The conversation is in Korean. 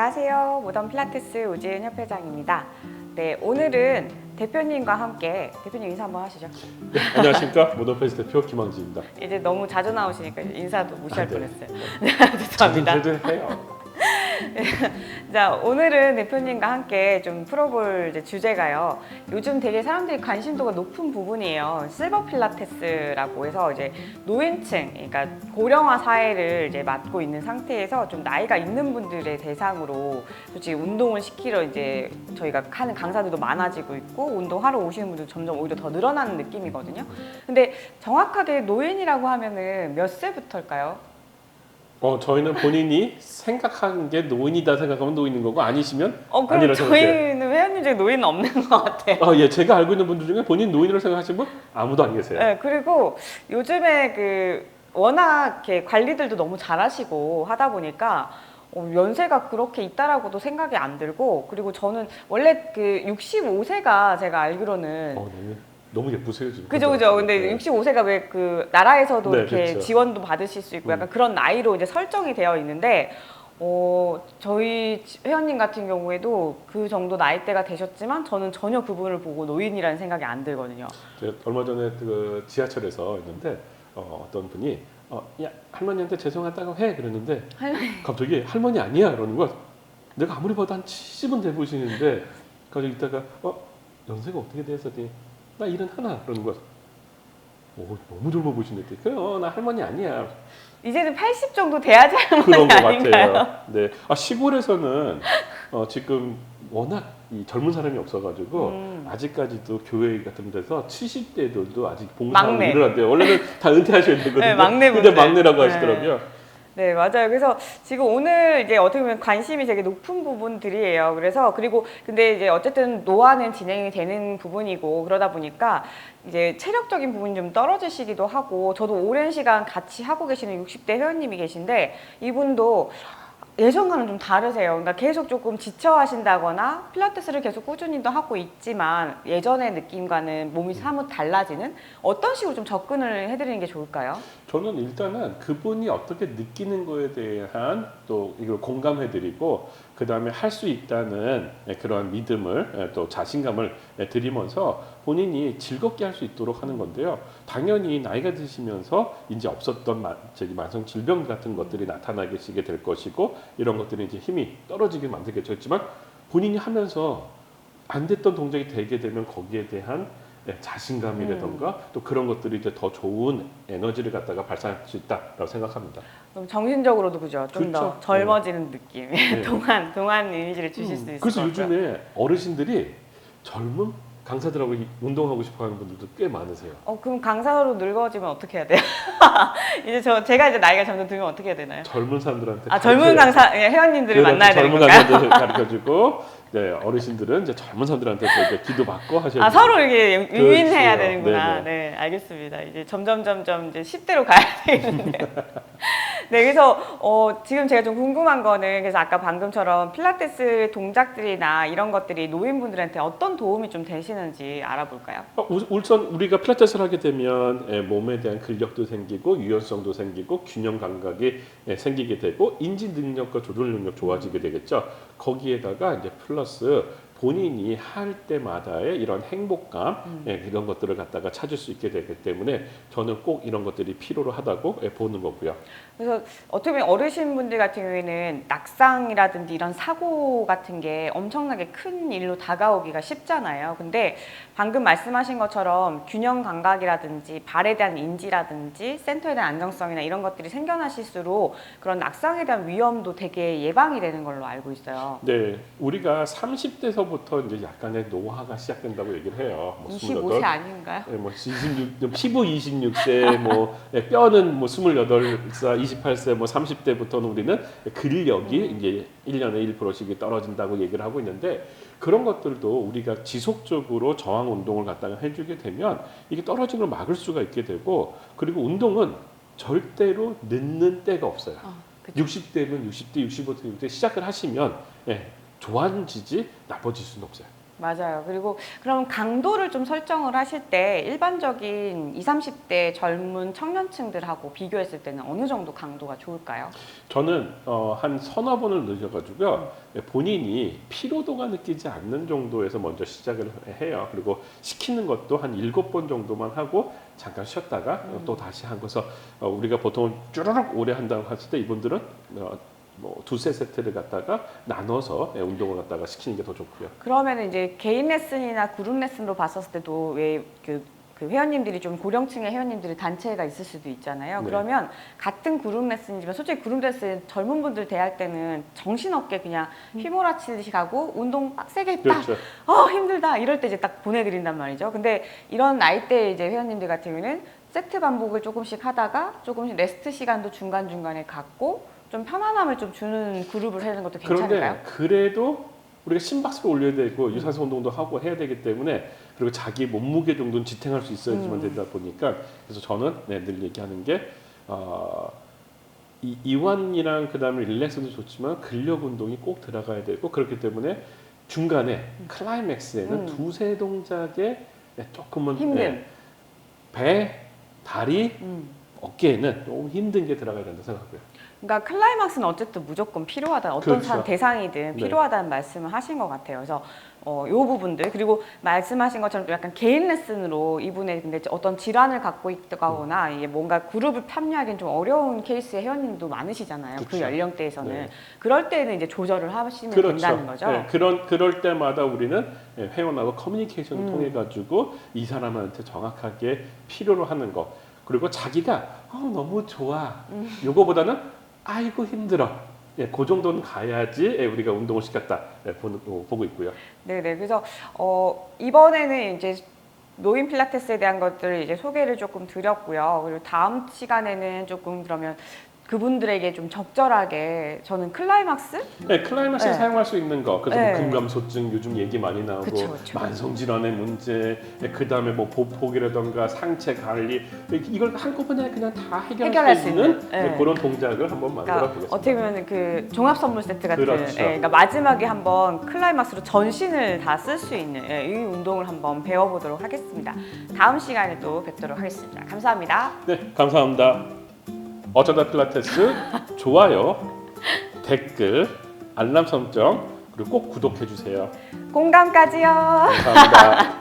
안녕하세요. 모던 필라테스 오지은 협회장입니다. 네, 오늘은 대표님과 함께 대표님 인사 한번 하시죠. 네, 안녕하십니까. 모던페이스 대표 김항지입니다. 이제 너무 자주 나오시니까 인사도 무시할 네. 뻔했어요. 네, 죄송합니다. 그래도 해요. 자, 오늘은 대표님과 함께 좀 풀어볼 이제 주제가요. 요즘 되게 사람들이 관심도가 높은 부분이에요. 실버 필라테스라고 해서 이제 노인층, 그러니까 고령화 사회를 이제 맡고 있는 상태에서 좀 나이가 있는 분들의 대상으로 솔직히 운동을 시키러 이제 저희가 하는 강사들도 많아지고 있고 운동하러 오시는 분들 점점 오히려 더 늘어나는 느낌이거든요. 근데 정확하게 노인이라고 하면은 몇 세부터일까요? 저희는 본인이 생각하는 게 노인이다 생각하면 노인인 거고 아니시면 그럼 아니라 생각해요. 저희는 회원님 중에 노인은 없는 것 같아요. 예, 제가 알고 있는 분들 중에 본인 노인으로 생각하시는 분 아무도 안 계세요. 네, 그리고 요즘에 워낙 이렇게 관리들도 너무 잘하시고 하다 보니까 연세가 그렇게 있다라고도 생각이 안 들고, 그리고 저는 원래 65세가 제가 알기로는 너무 예쁘세요 지금. 그죠. 근데 네. 65세가 왜 나라에서도 네, 이렇게 그렇죠. 지원도 받으실 수 있고 약간 그런 나이로 이제 설정이 되어 있는데, 저희 회원님 같은 경우에도 그 정도 나이대가 되셨지만 저는 전혀 그분을 보고 노인이라는 생각이 안 들거든요. 제가 얼마 전에 그 지하철에서 있는데 어떤 분이 야 할머니한테 죄송하다고 해 그랬는데 갑자기 할머니 아니야 그러는 거야. 내가 아무리 봐도 한 70은 돼 보시는데 갑자기 있다가 연세가 어떻게 돼서 나 71 그러는 거야. 너무 젊어 보시네. 그래요 나 할머니 아니야. 이제는 80 정도 돼야지 할머니 그런 것 아닌가요? 같아요. 네. 시골에서는 지금 워낙 이 젊은 사람이 없어가지고 아직까지도 교회 같은 데서 70대들도 아직 봉사하고 막내. 일을 한대요. 원래는 다 은퇴하셔야 되거든요. 네, 막내분들. 근데 막내라고 네. 하시더라고요. 네, 맞아요. 그래서 지금 오늘 이제 어떻게 보면 관심이 되게 높은 부분들이에요. 그리고 근데 이제 어쨌든 노화는 진행이 되는 부분이고 그러다 보니까 이제 체력적인 부분이 좀 떨어지시기도 하고, 저도 오랜 시간 같이 하고 계시는 60대 회원님이 계신데 이분도 예전과는 좀 다르세요. 그러니까 계속 조금 지쳐하신다거나 필라테스를 계속 꾸준히 도 하고 있지만 예전의 느낌과는 몸이 사뭇 달라지는, 어떤 식으로 좀 접근을 해드리는 게 좋을까요? 저는 일단은 그분이 어떻게 느끼는 거에 대한 또 이걸 공감해드리고 그 다음에 할 수 있다는 그런 믿음을 또 자신감을 드리면서 본인이 즐겁게 할 수 있도록 하는 건데요. 당연히 나이가 드시면서 이제 없었던 만성 질병 같은 것들이 나타나게 될 것이고 이런 것들이 이제 힘이 떨어지게 만들겠죠. 그렇지만 본인이 하면서 안 됐던 동작이 되게 되면 거기에 대한 자신감이라던가 또 그런 것들이 이제 더 좋은 에너지를 갖다가 발산할 수 있다라고 생각합니다. 그럼 정신적으로도 그죠? 좀 더 그렇죠. 젊어지는 느낌. 네. 동안 이미지를 주실 수 있을 것 그래서 같고요. 요즘에 어르신들이 젊은 강사들하고 운동하고 싶어하는 분들도 꽤 많으세요. 그럼 강사로 늙어지면 어떻게 해야 돼요? 이제 제가 이제 나이가 점점 들면 어떻게 해야 되나요? 젊은 사람들한테 젊은 강사 회원님들을 만나야 되는 젊은 건가요? 강사들 가르쳐주고 어르신들은 이제 젊은 사람들한테 또 이제 기도받고 하셔야 돼요. 서로 이렇게 윈윈해야 그렇죠. 되는구나. 네네. 네, 알겠습니다. 이제 점점 이제 10대로 가야 되겠는데요. 네, 그래서 지금 제가 좀 궁금한 거는, 그래서 아까 방금처럼 필라테스 동작들이나 이런 것들이 노인분들한테 어떤 도움이 좀 되시는지 알아볼까요? 우선 우리가 필라테스를 하게 되면 몸에 대한 근력도 생기고 유연성도 생기고 균형 감각이 생기게 되고 인지 능력과 조절 능력 좋아지게 되겠죠. 거기에다가 이제 플러스 본인이 할 때마다의 이런 행복감 이런 것들을 갖다가 찾을 수 있게 되기 때문에 저는 꼭 이런 것들이 필요로 하다고 보는 거고요. 그래서 어떻게 보면 어르신분들 같은 경우에는 낙상이라든지 이런 사고 같은 게 엄청나게 큰 일로 다가오기가 쉽잖아요. 근데 방금 말씀하신 것처럼 균형 감각이라든지 발에 대한 인지라든지 센터에 대한 안정성이나 이런 것들이 생겨나실수록 그런 낙상에 대한 위험도 되게 예방이 되는 걸로 알고 있어요. 네, 우리가 30대서부터 이제 약간의 노화가 시작된다고 얘기를 해요. 25세 아닌가요? 뭐 26, 피부 26세, 뼈는 28세, 28세, 30대부터는 우리는 근력이 이제 1년에 1%씩 떨어진다고 얘기를 하고 있는데, 그런 것들도 우리가 지속적으로 저항 운동을 갖다가 해주게 되면 이게 떨어지는 걸 막을 수가 있게 되고, 그리고 운동은 절대로 늦는 때가 없어요. 60대면 60대, 65대 시작을 하시면 좋아지지 나빠질 수는 없어요. 맞아요. 그리고 그럼 강도를 좀 설정을 하실 때 일반적인 20, 30대 젊은 청년층들하고 비교했을 때는 어느 정도 강도가 좋을까요? 저는 한 서너 번을 늘려가지고요. 본인이 피로도가 느끼지 않는 정도에서 먼저 시작을 해요. 그리고 시키는 것도 한 7번 정도만 하고 잠깐 쉬었다가 또 다시 하고서 우리가 보통 쭈르륵 오래 한다고 했을 때 이분들은 뭐 두세 세트를 갖다가 나눠서 운동을 갖다가 시키는 게 더 좋고요. 그러면 이제 개인 레슨이나 그룹 레슨으로 봤었을 때도 왜 그 회원님들이 좀 고령층의 회원님들이 단체가 있을 수도 있잖아요. 네. 그러면 같은 그룹 레슨이지만 솔직히 그룹 레슨 젊은 분들 대할 때는 정신없게 그냥 휘몰아치듯이 가고 운동 빡세게 했다. 그렇죠. 힘들다. 이럴 때 이제 딱 보내드린단 말이죠. 근데 이런 나이대 이제 회원님들 같은 경우는 세트 반복을 조금씩 하다가 조금씩 레스트 시간도 중간중간에 갖고 좀 편안함을 좀 주는 그룹을 하는 것도 괜찮을까요? 그런데 그래도 우리가 심박수를 올려야 되고 유산소 운동도 하고 해야 되기 때문에 그리고 자기 몸무게 정도는 지탱할 수 있어야지만 되다 보니까 그래서 저는 늘 얘기하는 게 이완이랑 그다음에 릴렉스도 좋지만 근력 운동이 꼭 들어가야 되고 그렇기 때문에 중간에 클라이맥스에는 두세 동작에 조금은 힘든. 배, 다리, 어깨에는 좀 힘든 게 들어가야 된다 생각하고요. 그러니까 클라이막스는 어쨌든 무조건 필요하다. 어떤 그렇죠. 대상이든 네. 필요하다는 말씀을 하신 것 같아요. 그래서 요 부분들 그리고 말씀하신 것처럼 좀 약간 개인 레슨으로 이분의 근데 어떤 질환을 갖고 있거나 이게 뭔가 그룹을 참여하기는 좀 어려운 케이스의 회원님도 많으시잖아요. 그 그렇죠. 연령대에서는 네. 그럴 때는 이제 조절을 하시면 그렇죠. 된다는 거죠. 네, 그럴 때마다 우리는 회원하고 커뮤니케이션을 통해 가지고 이 사람한테 정확하게 필요로 하는 거 그리고 자기가 너무 좋아 요거보다는 아이고 힘들어 그 정도는 가야지 우리가 운동을 시켰다 보고 있고요. 네네. 그래서 이번에는 이제 노인 필라테스에 대한 것들을 이제 소개를 조금 드렸고요. 그리고 다음 시간에는 조금 그러면 그분들에게 좀 적절하게 저는 클라이막스? 네, 클라이막스에 네. 사용할 수 있는 거. 그래서 네. 뭐 근감소증 요즘 얘기 많이 나오고 그쵸, 그쵸. 만성 질환의 문제, 그다음에 뭐 보폭이라던가 상체 관리 이걸 한꺼번에 그냥 다 해결할 수 있는 네. 그런 동작을 한번 만들어 그러니까 보겠습니다. 어떻게 보면 그 종합 선물 세트 같은 그렇죠. 그러니까 마지막에 한번 클라이막스로 전신을 다 쓸 수 있는 이 운동을 한번 배워보도록 하겠습니다. 다음 시간에 또 뵙도록 하겠습니다. 감사합니다. 네, 감사합니다. 어쩌다 필라테스 좋아요, 댓글, 알람 설정 그리고 꼭 구독해 주세요. 공감까지요. 감사합니다.